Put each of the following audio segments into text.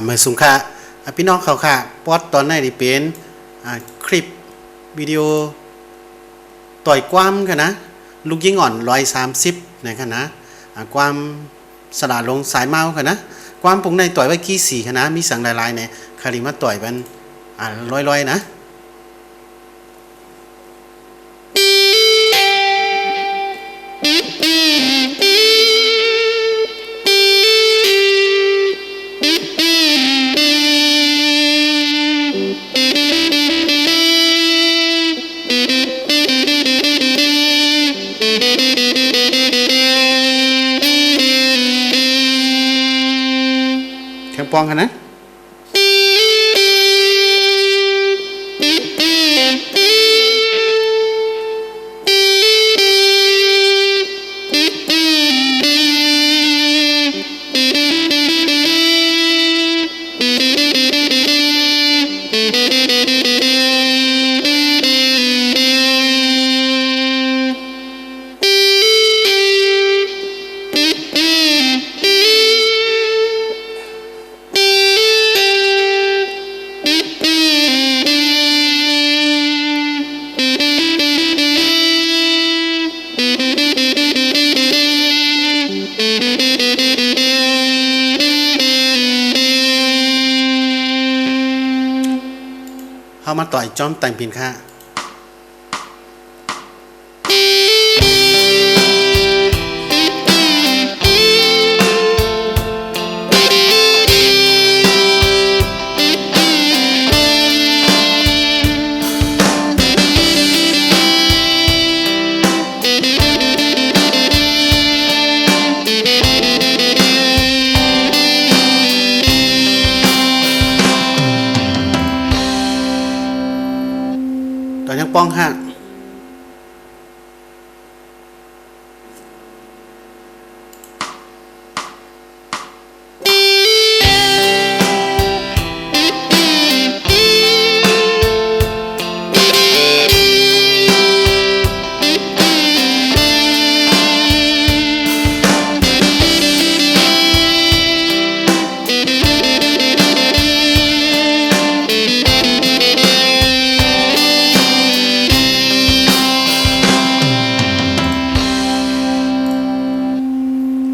เมื่อสุงค่ะพี่น้องเขาค่ะปอดตอนนี้นี่เป็นคลิปวิดีโอต่อยความกันนะลูกยิงอ่อน130นะครับนะความสลาลงสายเมากันนะความปุ่งในต่อยไว้กี่สี่กันนะมีสั่งหลายๆเนี่ยคาริมาต่อยเป็นร้อยๆนะแข่งปองกันนะเข้ามาต่อยจอมแต่งปินค่ะต่อยังป้องค่ะ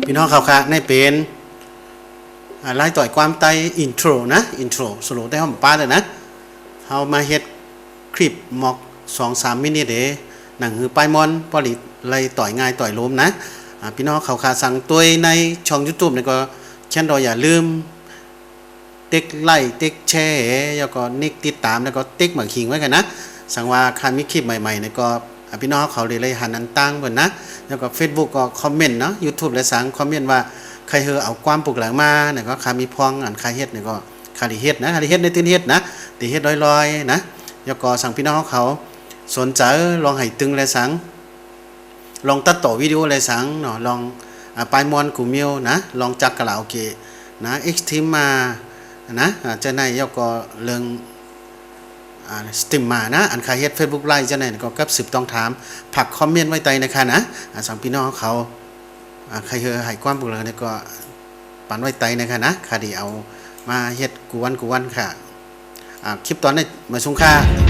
พี่น้องเขาค่ะในเป็นไล่ต่อยความไตอินโทรนะอินโทรสโลได้ห้องป้าเลยนะเอามาเฮ็ดคลิปมอก 2-3 มินิเดหนังหือปลายมอนปลิตไล่ต่อยง่ายต่อยล้มนะพี่น้องเขาค่ะสั่งตัวในช่อง YouTube นี่ก็เช่นเราอย่าลืมติ๊กไลค์ติ๊กแชร์แล้วก็นิกติดตามแล้วก็ติ๊กหมาคิงไว้กันนะสั่งว่าคันมีคลิปใหม่ๆนี่ก็พี่น้องเขาเลยหันอันตั้งเพิ่นนะแล้วก็ Facebook ก็คอมเมนต์เนาะ YouTube และสั่งคอมเมนต์ว่าใครเอาความปลูกหลังมาเนี่ยก็คามีพองอันใครเฮ็ดเนี่ยก็คาริเฮ็ดนะคาริเฮ็ดในตื้นเฮ็ดนะตีเฮ็ดลอยๆนะแล้วก็สั่งพี่น้องเขาสนใจลองให้ตึงและสั่งลองตัดต่อวิดีโอและสั่งเนาะลองปลายมอนกูมิวนะลองจักกะลาโอเคนะ Extreme มานะจะในแล้วก็เรื่องสติมมานะอันใครเฮ็ด Facebook ไลฟ์จะไหนก็กับสืบต้องถามผักคอมเมนต์ไว้ใต้นะคะนะสั่งพี่น้องเขาใครให้ความบุญเลยก็ปันไว้ใต้นะคะนะคดีเอามาเฮ็ดกูวันค่ะคลิปตอนนี้มาชงค่า